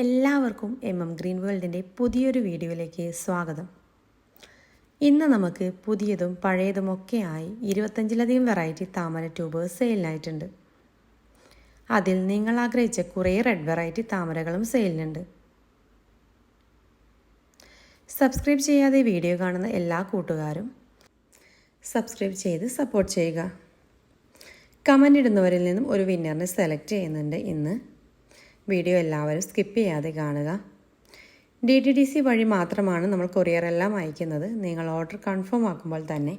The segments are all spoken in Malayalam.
എല്ലാവർക്കും ഗ്രീൻ വേൾഡിൻ്റെ പുതിയൊരു വീഡിയോയിലേക്ക് സ്വാഗതം. ഇന്ന് നമുക്ക് പുതിയതും പഴയതുമൊക്കെയായി 25ലധികം വെറൈറ്റി താമര ട്യൂബേഴ്സ് സെയിലിനായിട്ടുണ്ട്. അതിൽ നിങ്ങൾ ആഗ്രഹിച്ച കുറേ റെഡ് വെറൈറ്റി താമരകളും സെയിലിനുണ്ട്. സബ്സ്ക്രൈബ് ചെയ്യാതെ വീഡിയോ കാണുന്ന എല്ലാ കൂട്ടുകാരും സബ്സ്ക്രൈബ് ചെയ്ത് സപ്പോർട്ട് ചെയ്യുക. കമൻ്റ് ഇടുന്നവരിൽ നിന്നും ഒരു വിന്നറിനെ സെലക്ട് ചെയ്യുന്നുണ്ട്. ഇന്ന് വീഡിയോ എല്ലാവരും സ്കിപ്പ് ചെയ്യാതെ കാണുക. DTDC വഴി മാത്രമാണ് നമ്മൾ കൊറിയറെല്ലാം അയക്കുന്നത്. നിങ്ങൾ ഓർഡർ കൺഫേം ആക്കുമ്പോൾ തന്നെ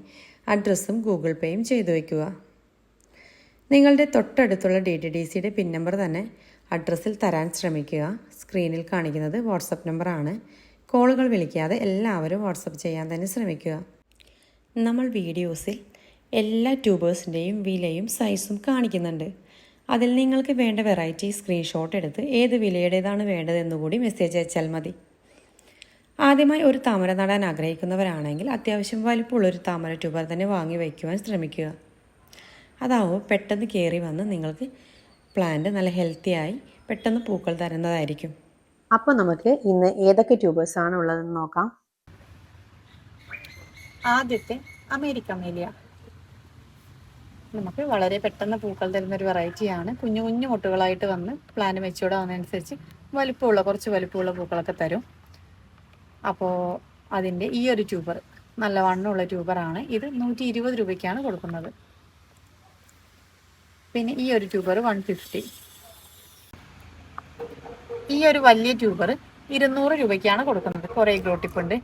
അഡ്രസ്സും ഗൂഗിൾ പേയും ചെയ്തു വയ്ക്കുക. നിങ്ങളുടെ തൊട്ടടുത്തുള്ള DTDCയുടെ പിൻ നമ്പർ തന്നെ അഡ്രസ്സിൽ തരാൻ ശ്രമിക്കുക. സ്ക്രീനിൽ കാണിക്കുന്നത് വാട്സപ്പ് നമ്പറാണ്. കോളുകൾ വിളിക്കാതെ എല്ലാവരും വാട്സപ്പ് ചെയ്യാൻ തന്നെ ശ്രമിക്കുക. നമ്മൾ വീഡിയോസിൽ എല്ലാ ട്യൂബേഴ്സിൻ്റെയും വിലയും സൈസും കാണിക്കുന്നുണ്ട്. അതിൽ നിങ്ങൾക്ക് വേണ്ട വെറൈറ്റി സ്ക്രീൻഷോട്ട് എടുത്ത് ഏത് വിലയുടേതാണ് വേണ്ടതെന്നുകൂടി മെസ്സേജ് അയച്ചാൽ മതി. ആദ്യമായി ഒരു താമര നടാൻ ആഗ്രഹിക്കുന്നവരാണെങ്കിൽ അത്യാവശ്യം വലിപ്പമുള്ളൊരു താമര ട്യൂബർ തന്നെ വാങ്ങി വയ്ക്കുവാൻ ശ്രമിക്കുക. അതാവുമ്പോൾ പെട്ടെന്ന് കയറി വന്ന് നിങ്ങൾക്ക് പ്ലാന്റ് നല്ല ഹെൽത്തിയായി പെട്ടെന്ന് പൂക്കൾ തരുന്നതായിരിക്കും. അപ്പോൾ നമുക്ക് ഇന്ന് ഏതൊക്കെ ട്യൂബേഴ്സാണ് ഉള്ളതെന്ന് നോക്കാം. ആദ്യത്തെ അമേരിക്ക മേലിയ നമുക്ക് വളരെ പെട്ടെന്ന് പൂക്കൾ തരുന്നൊരു വെറൈറ്റിയാണ്. കുഞ്ഞു കുഞ്ഞു മുട്ടുകളായിട്ട് വന്ന് പ്ലാന്റ് മെച്ചൂർഡാവുന്നതനുസരിച്ച് കുറച്ച് വലിപ്പമുള്ള പൂക്കളൊക്കെ തരും. അപ്പോൾ അതിൻ്റെ ഈ ഒരു ട്യൂബർ നല്ല വണ്ണമുള്ള ട്യൂബറാണ്. ഇത് 120 രൂപയ്ക്കാണ് കൊടുക്കുന്നത്. പിന്നെ ഈ ഒരു ട്യൂബർ 150. ഈ ഒരു വലിയ ട്യൂബർ 200 രൂപയ്ക്കാണ് കൊടുക്കുന്നത്. കുറേ ഗ്രോട്ടിപ്പുണ്ട്.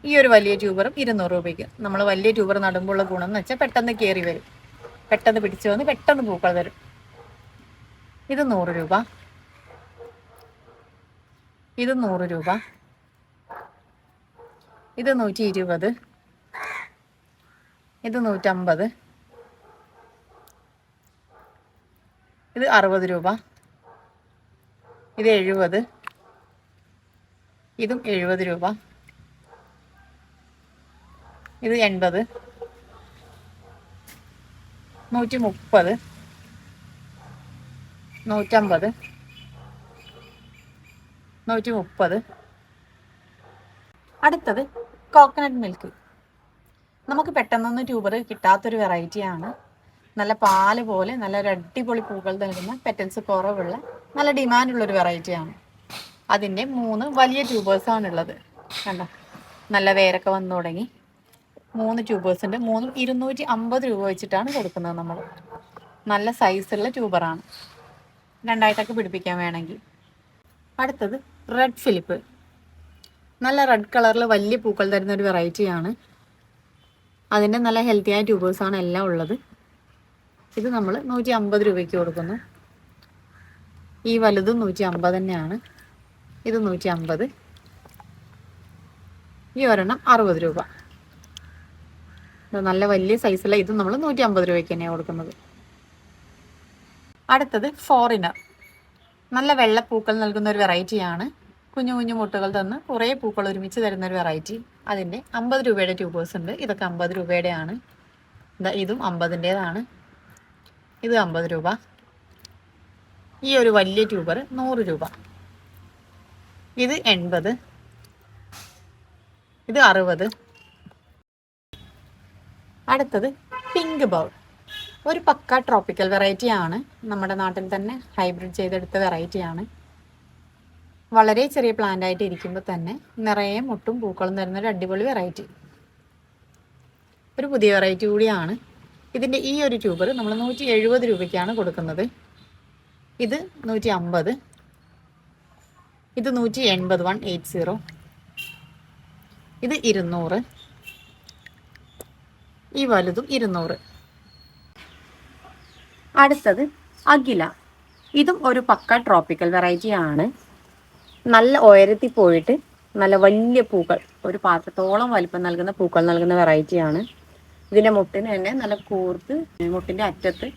ഈ ഒരു വലിയ ട്യൂബറും 200 രൂപയ്ക്ക്. നമ്മൾ വലിയ ട്യൂബർ നടുമ്പോഴുള്ള ഗുണം എന്ന് വെച്ചാൽ പെട്ടെന്ന് കയറി വരും, പെട്ടെന്ന് പിടിച്ചു വന്ന് പെട്ടെന്ന് പൂക്കൾ തരും. ഇത് 100 രൂപ. ഇത് 100 രൂപ. ഇത് 120. ഇത് 150. ഇത് 60 രൂപ. ഇത് 70. ഇതും 70 രൂപ. ഇത് 80. 130. 150. 130. അടുത്തത് കോക്കനട്ട് മിൽക്ക്. നമുക്ക് പെട്ടെന്നൊന്നും ട്യൂബർ കിട്ടാത്തൊരു വെറൈറ്റിയാണ്. നല്ല പാല് പോലെ നല്ല അടിപൊളി പൂക്കൾ നൽകുന്ന പെറ്റൽസ് കുറവുള്ള നല്ല ഡിമാൻഡുള്ളൊരു വെറൈറ്റിയാണ്. അതിൻ്റെ 3 വലിയ ട്യൂബേഴ്സാണുള്ളത്. കണ്ടോ, നല്ല വേരൊക്കെ വന്നു തുടങ്ങി. 3 ട്യൂബേഴ്സ് ഉണ്ട്. 3 250 രൂപ വെച്ചിട്ടാണ് കൊടുക്കുന്നത്. നമ്മൾ നല്ല സൈസുള്ള ട്യൂബറാണ്, രണ്ടായിട്ടൊക്കെ പിടിപ്പിക്കാൻ വേണമെങ്കിൽ. അടുത്തത് റെഡ് ഫിലിപ്പ്. നല്ല റെഡ് കളറിൽ വലിയ പൂക്കൾ തരുന്ന ഒരു വെറൈറ്റിയാണ്. അതിൻ്റെ നല്ല ഹെൽത്തിയായ ട്യൂബേഴ്സാണ് എല്ലാം ഉള്ളത്. ഇത് നമ്മൾ 150 രൂപയ്ക്ക് കൊടുക്കുന്നു. ഈ വലുതും 150 തന്നെയാണ്. ഇത് 150. ഈ ഒരെണ്ണം 60 രൂപ. നല്ല വലിയ സൈസുള്ള ഇതും നമ്മൾ 150 രൂപയ്ക്ക് തന്നെയാണ് കൊടുക്കുന്നത്. അടുത്തത് ഫോറിനർ. നല്ല വെള്ളപ്പൂക്കൾ നൽകുന്ന ഒരു വെറൈറ്റിയാണ്. കുഞ്ഞു കുഞ്ഞു മുട്ടുകൾ തന്ന് കുറേ പൂക്കൾ ഒരുമിച്ച് തരുന്ന ഒരു വെറൈറ്റി. അതിൻ്റെ 50 രൂപയുടെ ട്യൂബേഴ്സ് ഉണ്ട്. ഇതൊക്കെ 50 രൂപയുടെയാണ്. ഇതും 50-ൻ്റേതാണ്. ഇത് 50 രൂപ. ഈ ഒരു വലിയ ട്യൂബർ 100 രൂപ. ഇത് 80. ഇത് 60. അടുത്തത് പിങ്ക് ബൗൾ. ഒരു പക്ക ട്രോപ്പിക്കൽ വെറൈറ്റിയാണ്. നമ്മുടെ നാട്ടിൽ തന്നെ ഹൈബ്രിഡ് ചെയ്തെടുത്ത വെറൈറ്റിയാണ്. വളരെ ചെറിയ പ്ലാന്റ് ആയിട്ട് ഇരിക്കുമ്പോൾ തന്നെ നിറയെ മുട്ടും പൂക്കളും തരുന്നൊരു അടിപൊളി വെറൈറ്റി. ഒരു പുതിയ വെറൈറ്റി കൂടിയാണ്. ഇതിൻ്റെ ഈ ഒരു ട്യൂബർ നമ്മൾ 170 രൂപയ്ക്കാണ് കൊടുക്കുന്നത്. ഇത് 150. ഇത് 180. 180. ഇത് 200. ഈ വലുതും 200. അടുത്തത് അഖില. ഇതും ഒരു പക്ക ട്രോപ്പിക്കൽ വെറൈറ്റിയാണ്. നല്ല ഉയരത്തിൽ പോയിട്ട് നല്ല വലിയ പൂക്കൾ, ഒരു പാത്രത്തോളം വലിപ്പം നൽകുന്ന പൂക്കൾ നൽകുന്ന വെറൈറ്റിയാണ്. ഇതിൻ്റെ മുട്ടിന് തന്നെ നല്ല കൂർത്ത് മുട്ടിൻ്റെ അറ്റത്ത്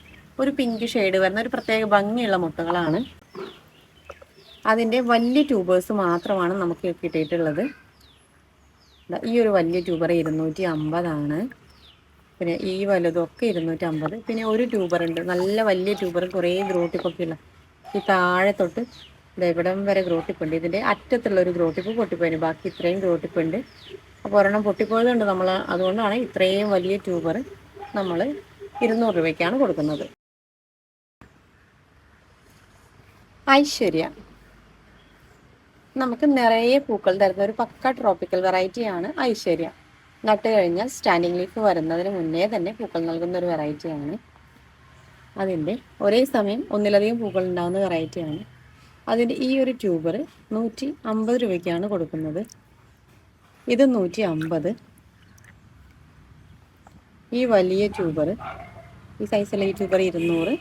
ഒരു പിങ്ക് ഷെയ്ഡ് വരുന്ന ഒരു പ്രത്യേക ഭംഗിയുള്ള മുട്ടുകളാണ്. അതിൻ്റെ വലിയ ട്യൂബേഴ്സ് മാത്രമാണ് നമുക്ക് കിട്ടിയിട്ടുള്ളത്. ഈ ഒരു വലിയ ട്യൂബർ 250 പിന്നെ ഈ വലുതൊക്കെ 250. പിന്നെ ഒരു ട്യൂബർ ഉണ്ട്, നല്ല വലിയ ട്യൂബർ, കുറേ ഗ്രോട്ടിപ്പൊക്കെ ഉള്ള. ഈ താഴെ തൊട്ട് ഇവിടം വരെ ഗ്രോ ടിപ്പ് ഉണ്ട്. ഇതിൻ്റെ അറ്റത്തുള്ള ഒരു ഗ്രോ ടിപ്പ് പൊട്ടിപ്പോയിന്. ബാക്കി ഇത്രയും ഗ്രോ ടിപ്പ് ഉണ്ട്. അപ്പോൾ ഒരെണ്ണം പൊട്ടിപ്പോയതുകൊണ്ട് നമ്മൾ അതുകൊണ്ടാണ് ഇത്രയും വലിയ ട്യൂബർ നമ്മൾ 200 രൂപയ്ക്കാണ് കൊടുക്കുന്നത്. ഐശ്വര്യ നമുക്ക് നിറയെ പൂക്കൾ തരുന്ന ഒരു പക്ക ട്രോപ്പിക്കൽ വെറൈറ്റിയാണ് ഐശ്വര്യ. നട്ട് കഴിഞ്ഞാൽ സ്റ്റാൻഡിങ് ലീഫ് വരുന്നതിന് മുന്നേ തന്നെ പൂക്കൾ നൽകുന്ന ഒരു വെറൈറ്റിയാണ്. അതിൻ്റെ ഒരേ സമയം ഒന്നിലധികം പൂക്കൾ ഉണ്ടാകുന്ന വെറൈറ്റിയാണ്. അതിൻ്റെ ഈ ഒരു ട്യൂബർ 150 രൂപയ്ക്കാണ് കൊടുക്കുന്നത്. ഇത് 150. ഈ വലിയ ട്യൂബർ, ഈ സൈസുള്ള ഈ ട്യൂബർ 200.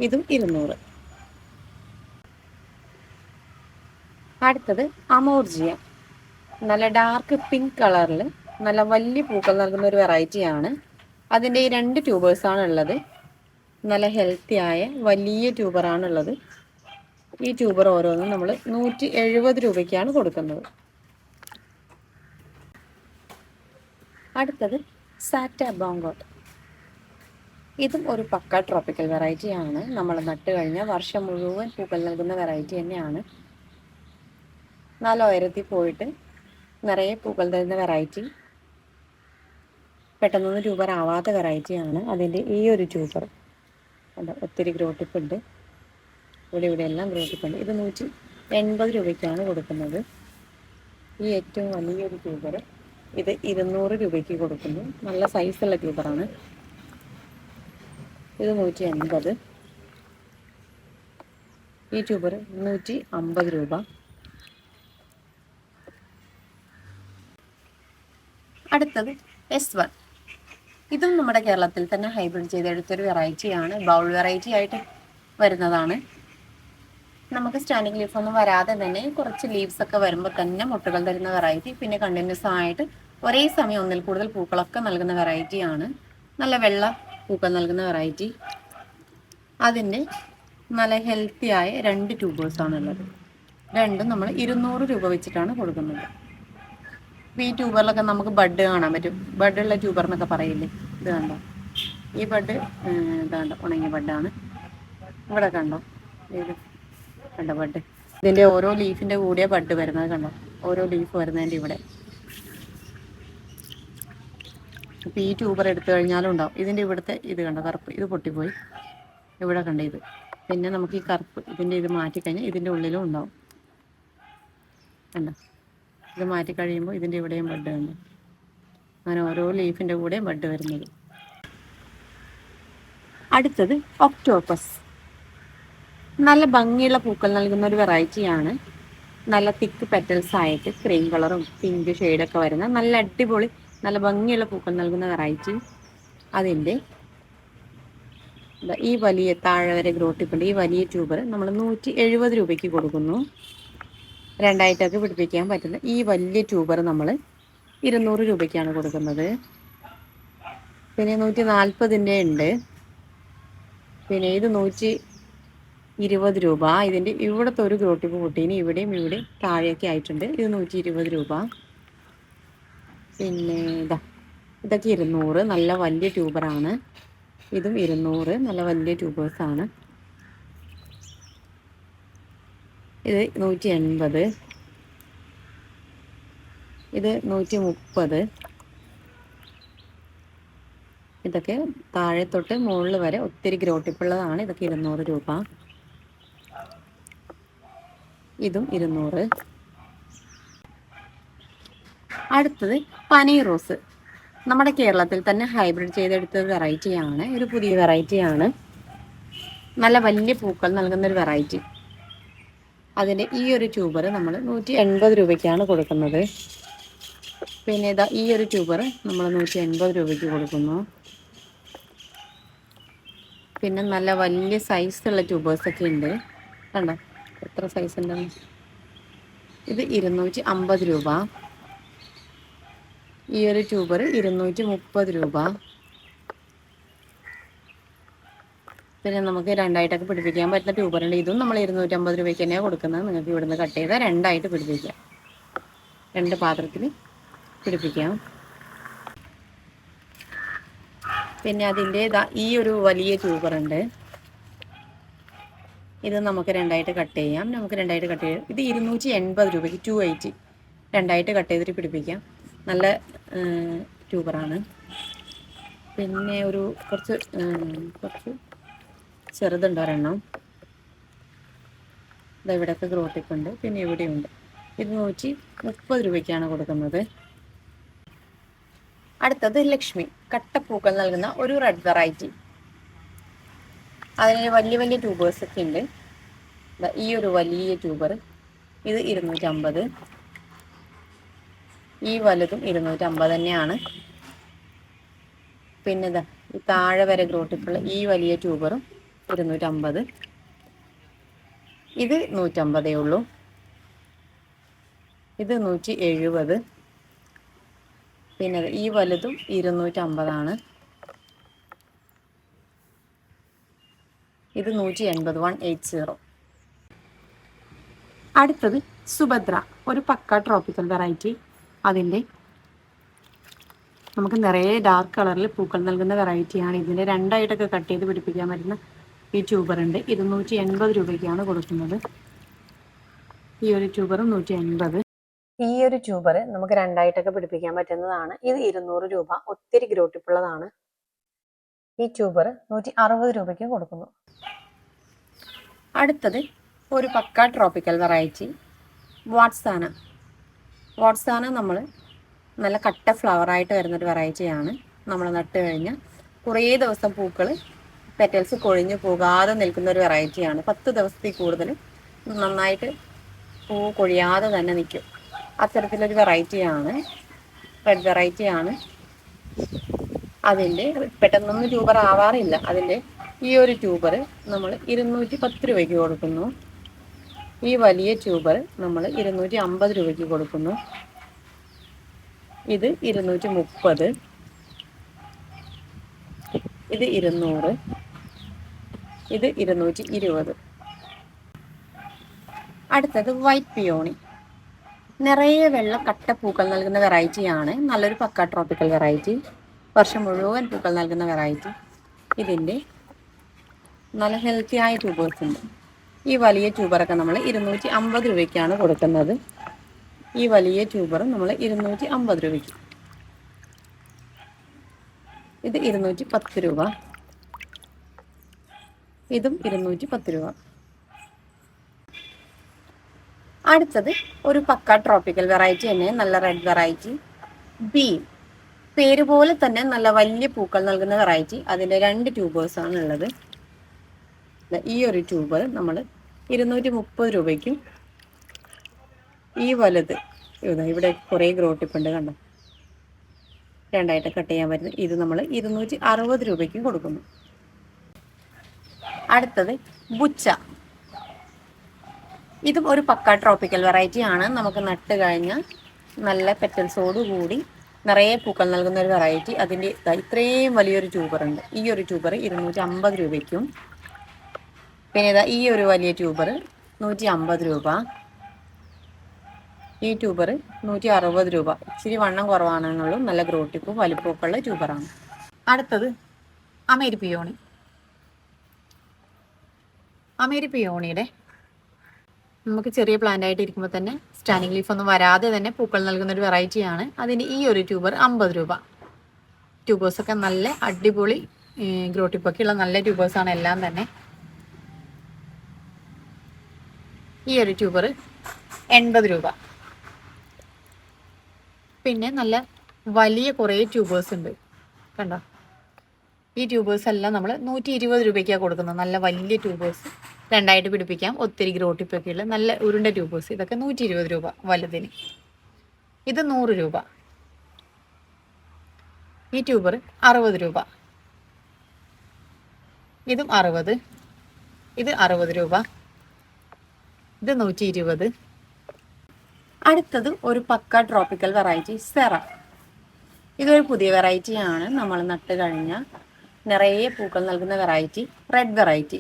ഇതും 200. അടുത്തത് അമോർജിയ. നല്ല ഡാർക്ക് പിങ്ക് കളറിൽ നല്ല വലിയ പൂക്കൾ നൽകുന്ന ഒരു വെറൈറ്റിയാണ്. അതിൻ്റെ ഈ 2 ട്യൂബേഴ്സാണ് ഉള്ളത്. നല്ല ഹെൽത്തി ആയ വലിയ ട്യൂബറാണുള്ളത്. ഈ ട്യൂബർ ഓരോന്നും നമ്മൾ 170 രൂപയ്ക്കാണ് കൊടുക്കുന്നത്. അടുത്തത് സാറ്റ ബോങ്കോട്ട്. ഇതും ഒരു പക്ക ട്രോപ്പിക്കൽ വെറൈറ്റിയാണ്. നമ്മൾ നട്ട് കഴിഞ്ഞാൽ വർഷം മുഴുവൻ പൂക്കൾ നൽകുന്ന വെറൈറ്റി തന്നെയാണ്. നല്ല ഉയരത്തിൽ പോയിട്ട് നിറയെ പൂക്കൾ തരുന്ന വെറൈറ്റി, പെട്ടെന്നൊന്നും ട്യൂബർ ആവാത്ത വെറൈറ്റിയാണ്. അതിൻ്റെ ഈ ഒരു ട്യൂബർ ഒത്തിരി ഗ്രോ ടിപ്പ് ഉണ്ട്. ഇവിടെ എല്ലാം ഗ്രോ ടിപ്പ് ഉണ്ട്. ഇത് 180 രൂപയ്ക്കാണ് കൊടുക്കുന്നത്. ഈ ഏറ്റവും വലിയൊരു ട്യൂബർ ഇത് 200 രൂപയ്ക്ക് കൊടുക്കുന്നു. നല്ല സൈസുള്ള ട്യൂബറാണ്. ഇത് 180. ഈ ട്യൂബർ 150 രൂപ. അടുത്തത് S1. ഇതും നമ്മുടെ കേരളത്തിൽ തന്നെ ഹൈബ്രിഡ് ചെയ്തെടുത്തൊരു വെറൈറ്റിയാണ്. ബൗൾ വെറൈറ്റി ആയിട്ട് വരുന്നതാണ്. നമുക്ക് സ്റ്റാൻഡിങ് ലീഫ് ഒന്നും വരാതെ തന്നെ കുറച്ച് ലീവ്സ് ഒക്കെ വരുമ്പോൾ തന്നെ മുട്ടുകൾ തരുന്ന വെറൈറ്റി. പിന്നെ കണ്ടിന്യൂസ് ആയിട്ട് ഒരേ സമയം ഒന്നിൽ കൂടുതൽ പൂക്കളൊക്കെ നൽകുന്ന വെറൈറ്റിയാണ്. നല്ല വെള്ള പൂക്കൾ നൽകുന്ന വെറൈറ്റി. അതിൻ്റെ നല്ല ഹെൽത്തി ആയ 2 ട്യൂബേഴ്സാണുള്ളത്. രണ്ടും നമ്മൾ 200 രൂപ വെച്ചിട്ടാണ് കൊടുക്കുന്നത്. ഈ ട്യൂബറിലൊക്കെ നമുക്ക് ബഡ് കാണാൻ പറ്റും. ബഡുള്ള ട്യൂബർ എന്നൊക്കെ പറയില്ലേ, ഇത് കണ്ടോ. ഈ ബഡ് ഇതാണ്ടോ ഉണങ്ങിയ ബഡാണ്. ഇവിടെ കണ്ടോ, ഇത് കണ്ടോ ബഡ്. ഇതിൻ്റെ ഓരോ ലീഫിൻ്റെ കൂടെ ബഡ് വരുന്നത് കണ്ടോ. ഓരോ ലീഫ് വരുന്നതിൻ്റെ ഇവിടെ. അപ്പോൾ ഈ ട്യൂബർ എടുത്തു കഴിഞ്ഞാലും ഉണ്ടാവും. ഇതിൻ്റെ ഇവിടുത്തെ ഇത് കണ്ടോ കറുപ്പ്, ഇത് പൊട്ടിപ്പോയി. ഇവിടെ കണ്ടോ ഇത്. പിന്നെ നമുക്ക് ഈ കറുപ്പ് ഇതിൻ്റെ ഇത് മാറ്റിക്കഴിഞ്ഞാൽ ഇതിൻ്റെ ഉള്ളിലും ഉണ്ടാവും. കണ്ടോ, ഇത് മാറ്റി കഴിയുമ്പോൾ ഇതിൻ്റെ ഇവിടെയും ബഡ് ഉണ്ട്. അങ്ങനെ ഓരോ ലീഫിൻ്റെ കൂടെ ബഡ് വരുന്നത്. അടുത്തത് ഒക്ടോപ്പസ്. നല്ല ഭംഗിയുള്ള പൂക്കൾ നൽകുന്ന ഒരു വെറൈറ്റിയാണ്. നല്ല തിക്ക് പെറ്റൽസ് ആയിട്ട് ക്രീം കളറും പിങ്ക് ഷെയ്ഡൊക്കെ വരുന്ന നല്ല അടിപൊളി നല്ല ഭംഗിയുള്ള പൂക്കൾ നൽകുന്ന വെറൈറ്റി. അതിൻ്റെ ഈ വലിയ താഴെ വരെ ഗ്രോ ടിപ്പുണ്ട്. ഈ വലിയ ട്യൂബർ നമ്മൾ 170 രൂപയ്ക്ക് കൊടുക്കുന്നു. രണ്ടായിട്ടൊക്കെ പിടിപ്പിക്കാൻ പറ്റുന്ന ഈ വലിയ ട്യൂബർ നമ്മൾ 200 രൂപയ്ക്കാണ് കൊടുക്കുന്നത്. പിന്നെ 140ൻ്റെ ഉണ്ട്. പിന്നെ ഇത് 120 രൂപ. ഇതിൻ്റെ ഇവിടുത്തെ ഒരു ഗ്രോ ടിപ്പ് പൊട്ടീന് ഇവിടെയും താഴെയൊക്കെ ആയിട്ടുണ്ട്. ഇത് 120 രൂപ. പിന്നെ ഇതൊക്കെ 200. നല്ല വലിയ ട്യൂബറാണ്. ഇതും 200. നല്ല വലിയ ട്യൂബേഴ്സാണ്. ഇത് 180. ഇത് 130. ഇതൊക്കെ താഴെ തൊട്ട് മുകളിൽ വരെ ഒത്തിരി ഗ്രോ ടിപ്പുള്ളതാണ്. ഇതൊക്കെ 200 രൂപ. ഇതും 200. അടുത്തത് പനീർ റോസ്. നമ്മുടെ കേരളത്തിൽ തന്നെ ഹൈബ്രിഡ് ചെയ്തെടുത്ത വെറൈറ്റിയാണ്. ഒരു പുതിയ വെറൈറ്റിയാണ്. നല്ല വലിയ പൂക്കൾ നൽകുന്നൊരു വെറൈറ്റി. അതിൻ്റെ ഈ ഒരു ട്യൂബർ നമ്മൾ 180 രൂപയ്ക്കാണ് കൊടുക്കുന്നത്. പിന്നെ ഇതാ ഈ ഒരു ട്യൂബർ നമ്മൾ 180 രൂപയ്ക്ക് കൊടുക്കുന്നു. പിന്നെ നല്ല വലിയ സൈസുള്ള ട്യൂബേഴ്സൊക്കെ ഉണ്ട്. കണ്ടോ എത്ര സൈസ് ഉണ്ടെന്ന്. ഇത് 250 രൂപ. ഈ ഒരു ട്യൂബർ 230 രൂപ. പിന്നെ നമുക്ക് രണ്ടായിട്ടൊക്കെ പിടിപ്പിക്കാൻ പറ്റുന്ന ട്യൂബറുണ്ട്. ഇതും നമ്മൾ 250 രൂപയ്ക്ക് തന്നെയാണ് കൊടുക്കുന്നത്. നിങ്ങൾക്ക് ഇവിടുന്ന് കട്ട് ചെയ്താൽ രണ്ടായിട്ട് പിടിപ്പിക്കാം. 2 പാത്രത്തിൽ പിടിപ്പിക്കാം. പിന്നെ അതിൻ്റെ ഈ ഒരു വലിയ ട്യൂബറുണ്ട്. ഇത് നമുക്ക് രണ്ടായിട്ട് കട്ട് ചെയ്യാം. ഇത് 280 രൂപയ്ക്ക് 280 രണ്ടായിട്ട് കട്ട് ചെയ്തിട്ട് പിടിപ്പിക്കാം. നല്ല ട്യൂബറാണ്. പിന്നെ കുറച്ച് ചെറുതുണ്ട് ഒരെണ്ണം. ഇവിടെയൊക്കെ ഗ്രോട്ടിപ്പുണ്ട്, പിന്നെ ഇവിടെയുണ്ട്. 230 രൂപയ്ക്കാണ് കൊടുക്കുന്നത്. അടുത്തത് ലക്ഷ്മി, കട്ടപ്പൂക്കൾ നൽകുന്ന ഒരു റെഡ് വെറൈറ്റി. അതിന് വലിയ വലിയ ട്യൂബേഴ്സ് ഒക്കെ ഉണ്ട്. ഈ ഒരു വലിയ ട്യൂബർ ഇത് 250. ഈ വലുതും 250 തന്നെയാണ്. പിന്നെ ഈ താഴെ വരെ ഗ്രോട്ടിപ്പുള്ള ഈ വലിയ ട്യൂബറും 250. ഇത് 150 ഉള്ളൂ. ഇത് 170. പിന്നെ ഈ വലുതും 250. ഇത് 180, 180. അടുത്തത് സുഭദ്ര, ഒരു പക്ക ട്രോപ്പിക്കൽ വെറൈറ്റി. അതിൻ്റെ നമുക്ക് നിറയെ ഡാർക്ക് കളറിൽ പൂക്കൾ നൽകുന്ന വെറൈറ്റിയാണ്. ഇതിൻ്റെ രണ്ടായിട്ടൊക്കെ കട്ട് ചെയ്ത് പിടിപ്പിക്കാൻ പറ്റുന്ന ഈ ട്യൂബറുണ്ട്. 280 രൂപയ്ക്കാണ് കൊടുക്കുന്നത്. ഈ ഒരു ട്യൂബറും 180. ഈ ഒരു ട്യൂബർ നമുക്ക് രണ്ടായിട്ടൊക്കെ പിടിപ്പിക്കാൻ പറ്റുന്നതാണ്. ഇത് 200 രൂപ. ഒത്തിരി ഗ്രോട്ടിപ്പുള്ളതാണ്. ഈ ട്യൂബർ 160 രൂപയ്ക്ക് കൊടുക്കുന്നു. അടുത്തത് ഒരു പക്ക ട്രോപ്പിക്കൽ വെറൈറ്റി വാട്സാന നമ്മൾ നല്ല കട്ട ഫ്ലവറായിട്ട് വരുന്നൊരു വെറൈറ്റിയാണ്. നമ്മൾ നട്ട് കഴിഞ്ഞാൽ കുറേ ദിവസം പെറ്റൽസ് കൊഴിഞ്ഞു പോകാതെ നിൽക്കുന്ന ഒരു വെറൈറ്റിയാണ്. 10 ദിവസത്തിൽ കൂടുതൽ നന്നായിട്ട് പൂ കൊഴിയാതെ തന്നെ നിൽക്കും. അത്തരത്തിലൊരു വെറൈറ്റിയാണ്, റെഡ് വെറൈറ്റിയാണ്. അതിൻ്റെ പെട്ടെന്നൊന്നും ട്യൂബർ ആവാറില്ല. അതിൻ്റെ ഈ ഒരു ട്യൂബർ നമ്മൾ 210 രൂപയ്ക്ക് കൊടുക്കുന്നു. ഈ വലിയ ട്യൂബർ നമ്മൾ 250 രൂപയ്ക്ക് കൊടുക്കുന്നു. ഇത് 230. ഇത് 200. ഇത് 220. അടുത്തത് വൈറ്റ് പിയോണി, നിറയെ വെള്ള കട്ടപ്പൂക്കൾ നൽകുന്ന വെറൈറ്റിയാണ്. നല്ലൊരു പക്ക ട്രോപ്പിക്കൽ വെറൈറ്റി, വർഷം മുഴുവൻ പൂക്കൾ നൽകുന്ന വെറൈറ്റി. ഇതിൻ്റെ നല്ല ഹെൽത്തി ആയ ട്യൂബേഴ്സ് ഉണ്ട്. ഈ വലിയ ട്യൂബറൊക്കെ നമ്മൾ 250 രൂപയ്ക്കാണ് കൊടുക്കുന്നത്. ഈ വലിയ ട്യൂബർ നമ്മൾ 250 രൂപയ്ക്ക്. ഇത് 210 രൂപ. ഇതും 210 രൂപ. അടുത്തത് ഒരു പക്ക ട്രോപ്പിക്കൽ വെറൈറ്റി തന്നെ, നല്ല റെഡ് വെറൈറ്റി. പേര് പോലെ തന്നെ നല്ല വലിയ പൂക്കൾ നൽകുന്ന വെറൈറ്റി. അതിൻ്റെ 2 ട്യൂബേഴ്സാണ് ഉള്ളത്. ഈ ഒരു ട്യൂബർ നമ്മൾ 230 രൂപയ്ക്കും, ഈ വലുത് ഇവിടെ കുറേ ഗ്രോട്ടിപ്പുണ്ട് കണ്ടോ, രണ്ടായിട്ട് കട്ട് ചെയ്യാൻ പറ്റുന്നത്. ഇത് നമ്മൾ 260 രൂപയ്ക്കും കൊടുക്കുന്നു. അടുത്തത് ബുച്ച, ഇതും ഒരു പക്ക ട്രോപ്പിക്കൽ വെറൈറ്റി ആണ്. നമുക്ക് നട്ട് കഴിഞ്ഞാൽ നല്ല പെറ്റൽസോടുകൂടി നിറയെ പൂക്കൾ നൽകുന്ന ഒരു വെറൈറ്റി. അതിൻ്റെ ഇത്രയും വലിയൊരു ട്യൂബറുണ്ട്. ഈ ഒരു ട്യൂബർ 250 രൂപയ്ക്കും, പിന്നെ ഈ ഒരു വലിയ ട്യൂബർ 150 രൂപ. ഈ ട്യൂബർ 160 രൂപ. ഇച്ചിരി വണ്ണം കുറവാണെന്നുള്ളൂ, നല്ല ഗ്രോട്ടിപ്പും വലിപ്പമൊക്കെ ഉള്ള ട്യൂബറാണ്. അടുത്തത് അമേരി പിയോണിയുടെ നമുക്ക് ചെറിയ പ്ലാന്റ് ആയിട്ട് ഇരിക്കുമ്പോൾ തന്നെ സ്റ്റാൻഡിങ് ലീഫ് ഒന്നും വരാതെ തന്നെ പൂക്കൾ നൽകുന്ന ഒരു വെറൈറ്റിയാണ്. അതിന് ഈ ഒരു ട്യൂബർ 50 രൂപ. ട്യൂബേഴ്സൊക്കെ നല്ല അടിപൊളി ഗ്രോട്ടിപ്പൊക്കെ ഉള്ള നല്ല ട്യൂബേഴ്സാണ് എല്ലാം തന്നെ. ഈ ഒരു ട്യൂബർ 80 രൂപ. പിന്നെ നല്ല വലിയ കുറേ ട്യൂബേഴ്സ് ഉണ്ട് കണ്ടോ. ഈ ട്യൂബേഴ്സ് എല്ലാം നമ്മൾ 120 രൂപയ്ക്കാണ് കൊടുക്കുന്നത്. നല്ല വലിയ ട്യൂബേഴ്സ്, രണ്ടായിട്ട് പിടിപ്പിക്കാം, ഒത്തിരി ഗ്രോട്ടിപ്പൊക്കെ ഉള്ള നല്ല ഉരുണ്ട ട്യൂബേഴ്സ്. ഇതൊക്കെ 120 രൂപ വലുതിന്. ഇത് 100 രൂപ. ഈ ട്യൂബർ 60 രൂപ. ഇതും 60. ഇത് 60 രൂപ. ഇത് 120. അടുത്തത് ഒരു പക്ക ട്രോപ്പിക്കൽ വെറൈറ്റി സെറ. ഇതൊരു പുതിയ വെറൈറ്റിയാണ്. നമ്മൾ നട്ട് കഴിഞ്ഞാൽ നിറയെ പൂക്കൾ നൽകുന്ന വെറൈറ്റി, റെഡ് വെറൈറ്റി.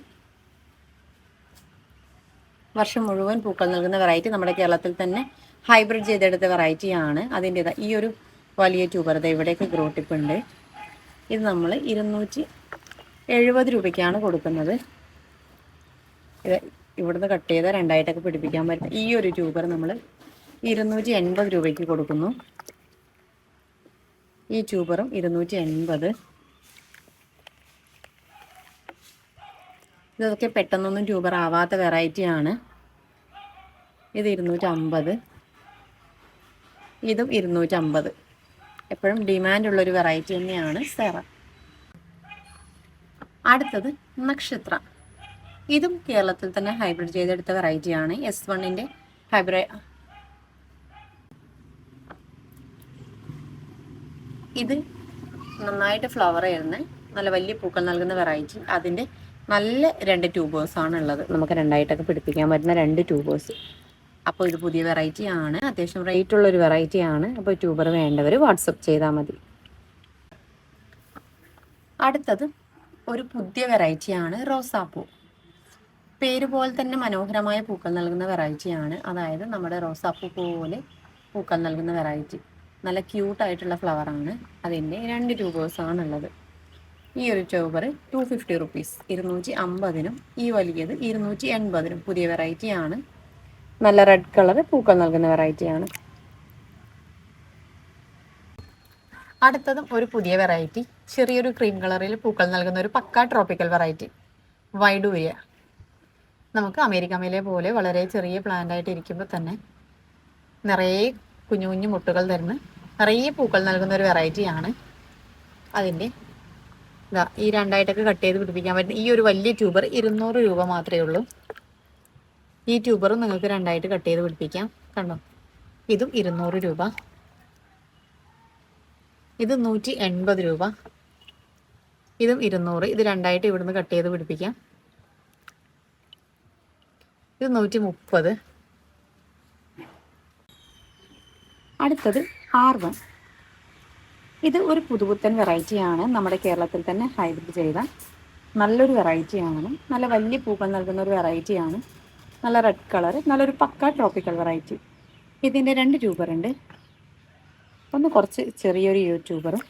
വർഷം മുഴുവൻ പൂക്കൾ നൽകുന്ന വെറൈറ്റി. നമ്മുടെ കേരളത്തിൽ തന്നെ ഹൈബ്രിഡ് ചെയ്തെടുത്ത വെറൈറ്റിയാണ്. അതിൻ്റെതാ ഈ ഒരു വലിയ ട്യൂബർ ഇവിടെയൊക്കെ ഗ്രോട്ടിപ്പുണ്ട്. ഇത് നമ്മൾ 270 രൂപയ്ക്കാണ് കൊടുക്കുന്നത്. ഇത് ഇവിടുന്ന് കട്ട് ചെയ്ത് രണ്ടായിട്ടൊക്കെ പിടിപ്പിക്കാൻ പറ്റും. ഈ ഒരു ട്യൂബർ നമ്മൾ 280 രൂപയ്ക്ക് കൊടുക്കുന്നു. ഈ ട്യൂബറും 280. ഇതൊക്കെ പെട്ടെന്നൊന്നും ട്യൂബർ ആവാത്ത വെറൈറ്റിയാണ്. ഇത് 250. ഇതും 250. എപ്പോഴും ഡിമാൻഡുള്ളൊരു വെറൈറ്റി തന്നെയാണ് സെറ. അടുത്തത് നക്ഷത്ര. ഇതും കേരളത്തിൽ തന്നെ ഹൈബ്രിഡ് ചെയ്തെടുത്ത വെറൈറ്റിയാണ്. S1ൻ്റെ ഹൈബ്രിഡ്. ഇത് നന്നായിട്ട് ഫ്ലവർ ചെയ്യുന്ന നല്ല വലിയ പൂക്കൾ നൽകുന്ന വെറൈറ്റി. അതിൻ്റെ നല്ല 2 ട്യൂബേഴ്സാണ് ഉള്ളത്. നമുക്ക് രണ്ടായിട്ടൊക്കെ പിടിപ്പിക്കാൻ പറ്റുന്ന 2 ട്യൂബേഴ്സ്. അപ്പോൾ ഇത് പുതിയ വെറൈറ്റി ആണ്. അത്യാവശ്യം റേറ്റ് ഉള്ളൊരു വെറൈറ്റി ആണ്. അപ്പോൾ ട്യൂബർ വേണ്ടവർ വാട്സപ്പ് ചെയ്താൽ മതി. അടുത്തത് ഒരു പുതിയ വെറൈറ്റിയാണ് റോസാപ്പൂ. പേര് പോലെ തന്നെ മനോഹരമായ പൂക്കൾ നൽകുന്ന വെറൈറ്റിയാണ്. അതായത് നമ്മുടെ റോസാപ്പൂ പോലെ പൂക്കൾ നൽകുന്ന വെറൈറ്റി. നല്ല ക്യൂട്ടായിട്ടുള്ള ഫ്ലവറാണ്. അതിൻ്റെ 2 ട്യൂബേഴ്സാണുള്ളത്. ഈ ഒരു ട്യൂബർ 250 റുപ്പീസ്, 250-നും ഈ വലിയത് 280-നും. പുതിയ വെറൈറ്റിയാണ്. നല്ല റെഡ് കളർ പൂക്കൾ നൽകുന്ന വെറൈറ്റിയാണ്. അടുത്തതും ഒരു പുതിയ വെറൈറ്റി, ചെറിയൊരു ക്രീം കളറിൽ പൂക്കൾ നൽകുന്ന ഒരു പക്ക ട്രോപ്പിക്കൽ വെറൈറ്റി വൈഡൂരിയ. നമുക്ക് അമേരിക്ക മേലെ പോലെ വളരെ ചെറിയ പ്ലാന്റ് ആയിട്ട് ഇരിക്കുമ്പോൾ തന്നെ നിറയെ കുഞ്ഞു കുഞ്ഞു മുട്ടുകൾ തരുന്ന നിറയെ പൂക്കൾ നൽകുന്ന ഒരു വെറൈറ്റിയാണ്. അതിൻ്റെ ഈ രണ്ടായിട്ടൊക്കെ കട്ട് ചെയ്ത് പിടിപ്പിക്കാൻ പറ്റുന്ന ഈ ഒരു വലിയ ട്യൂബർ 200 രൂപ മാത്രമേ ഉള്ളൂ. ഈ ട്യൂബറും നിങ്ങൾക്ക് രണ്ടായിട്ട് കട്ട് ചെയ്ത് പിടിപ്പിക്കാം. കണ്ടോ, ഇതും 200 രൂപ. ഇത് 180 രൂപ. ഇതും 200. ഇത് രണ്ടായിട്ട് ഇവിടുന്ന് കട്ട് ചെയ്ത് പിടിപ്പിക്കാം. ഇത് 130. അടുത്തത് R1. ഇത് ഒരു പുതുപുത്തൻ വെറൈറ്റിയാണ്. നമ്മുടെ കേരളത്തിൽ തന്നെ ഹൈബ്രിഡ് ചെയ്ത നല്ലൊരു വെറൈറ്റിയാണ്. നല്ല വലിയ പൂക്കൾ നൽകുന്ന ഒരു വെറൈറ്റിയാണ്. നല്ല റെഡ് കളർ, നല്ലൊരു പക്ക ട്രോപ്പിക്കൽ വെറൈറ്റി. ഇതിൻ്റെ 2 ട്യൂബറുണ്ട്. ഒന്ന് കുറച്ച് ചെറിയൊരു ട്യൂബറും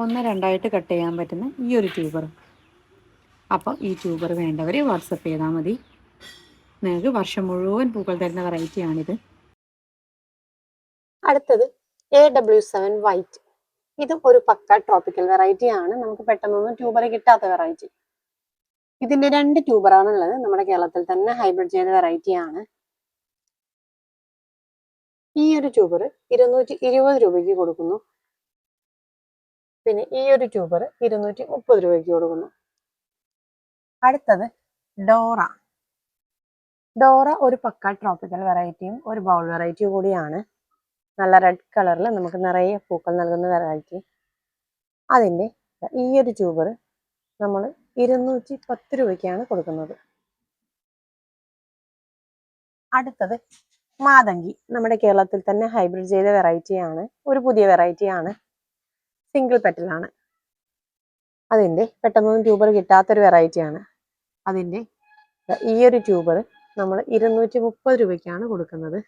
ഒന്ന് രണ്ടായിട്ട് കട്ട് ചെയ്യാൻ പറ്റുന്ന ഈ ഒരു ട്യൂബറും. അപ്പോൾ ഈ ട്യൂബർ വേണ്ടവർ വാട്സപ്പ് ചെയ്താൽ മതി. നിങ്ങൾക്ക് വർഷം മുഴുവൻ പൂക്കൾ തരുന്ന വെറൈറ്റിയാണിത്. അടുത്തത് AW7 വൈറ്റ്. ഇതും ഒരു പക്ക ട്രോപ്പിക്കൽ വെറൈറ്റിയാണ്. നമുക്ക് പെട്ടെന്നൊന്നും ട്യൂബർ കിട്ടാത്ത വെറൈറ്റി. ഇതിന്റെ 2 ട്യൂബറാണ് ഉള്ളത്. നമ്മുടെ കേരളത്തിൽ തന്നെ ഹൈബ്രിഡ് ചെയ്ത വെറൈറ്റിയാണ്. ഈ ഒരു ട്യൂബർ 220 രൂപയ്ക്ക് കൊടുക്കുന്നു. പിന്നെ ഈ ഒരു ട്യൂബർ 230 രൂപയ്ക്ക് കൊടുക്കുന്നു. അടുത്തത് ഡോറ. ഡോറ ഒരു പക്ക ട്രോപ്പിക്കൽ വെറൈറ്റിയും ഒരു ബൗൾ വെറൈറ്റിയും കൂടിയാണ്. നല്ല റെഡ് കളറിൽ നമുക്ക് നിറയെ പൂക്കൾ നൽകുന്ന വെറൈറ്റി. അതിൻ്റെ ഈ ഒരു ട്യൂബർ നമ്മൾ 210 രൂപയ്ക്കാണ് കൊടുക്കുന്നത്. അടുത്തത് മാതങ്കി. നമ്മുടെ കേരളത്തിൽ തന്നെ ഹൈബ്രിഡ് ചെയ്ത വെറൈറ്റിയാണ്. ഒരു പുതിയ വെറൈറ്റിയാണ്. സിംഗിൾ പെറ്റലാണ്. അതിൻ്റെ പെട്ടെന്നൊന്നും ട്യൂബർ കിട്ടാത്തൊരു വെറൈറ്റിയാണ്. അതിൻ്റെ ഈ ഒരു ട്യൂബർ നമ്മൾ 230 രൂപയ്ക്കാണ് കൊടുക്കുന്നത്.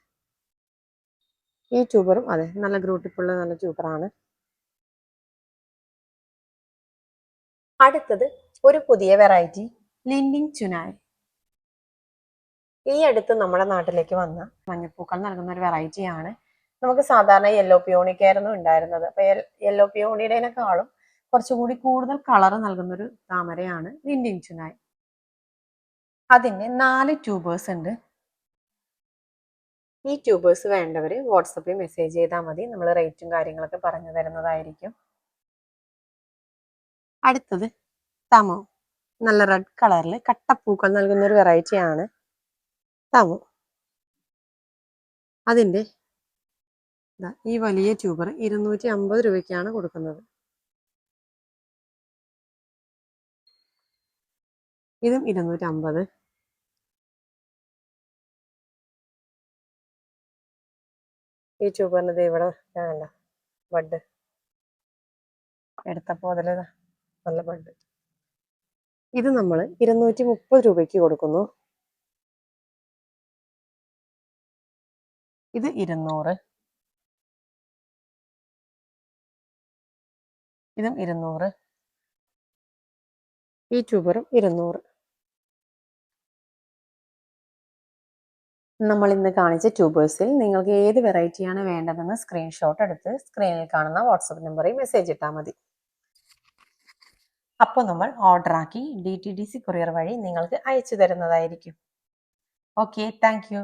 ഈ ട്യൂബറും അതെ നല്ല ഗ്രൂട്ടിപ്പുള്ള നല്ല ട്യൂബറാണ്. അടുത്തത് ഒരു പുതിയ വെറൈറ്റി ലിൻഡിങ് ചുനായ്. ഈ അടുത്ത് നമ്മുടെ നാട്ടിലേക്ക് വന്ന മഞ്ഞപ്പൂക്കൾ നൽകുന്ന ഒരു വെറൈറ്റിയാണ്. നമുക്ക് സാധാരണ യെല്ലോ പിയോണിക്കായിരുന്നു ഉണ്ടായിരുന്നത്. അപ്പൊ യെല്ലോ പിയോണിയുടേനേക്കാളും കുറച്ചുകൂടി കൂടുതൽ കളർ നൽകുന്നൊരു താമരയാണ് ലിൻഡിങ് ചുനായ്. അതിന് 4 ട്യൂബേഴ്സ് ഉണ്ട്. ഈ ട്യൂബേഴ്സ് വേണ്ടവർ വാട്സപ്പിൽ മെസ്സേജ് ചെയ്താൽ മതി. നമ്മൾ റേറ്റും കാര്യങ്ങളൊക്കെ പറഞ്ഞു തരുന്നതായിരിക്കും. അടുത്തത് തമോ. നല്ല റെഡ് കളറിൽ കട്ടപ്പൂക്കൾ നൽകുന്ന ഒരു വെറൈറ്റിയാണ് തമോ. അതിൻ്റെ ഈ വലിയ ട്യൂബർ 250 രൂപയ്ക്കാണ് കൊടുക്കുന്നത്. ഇതും 250. ഈ ട്യൂബറിന് ഇവിടെ വേണ്ട ബഡ് എടുത്തപ്പോൾ അതിൽ നല്ല ബഡ്. ഇത് നമ്മൾ 230 രൂപയ്ക്ക് കൊടുക്കുന്നു. ഇത് 200. ഇതും 200. ഈ ട്യൂബറും 200. നമ്മൾ ഇന്ന് കാണിച്ച ട്യൂബേഴ്സിൽ നിങ്ങൾക്ക് ഏത് വെറൈറ്റിയാണ് വേണ്ടതെന്ന് സ്ക്രീൻഷോട്ട് എടുത്ത് സ്ക്രീനിൽ കാണുന്ന വാട്സപ്പ് നമ്പറിൽ മെസ്സേജ് ഇട്ടാൽ മതി. അപ്പോൾ നമ്മൾ ഓർഡറാക്കി DTDC കൊറിയർ വഴി നിങ്ങൾക്ക് അയച്ചു തരുന്നതായിരിക്കും. Okay, thank you.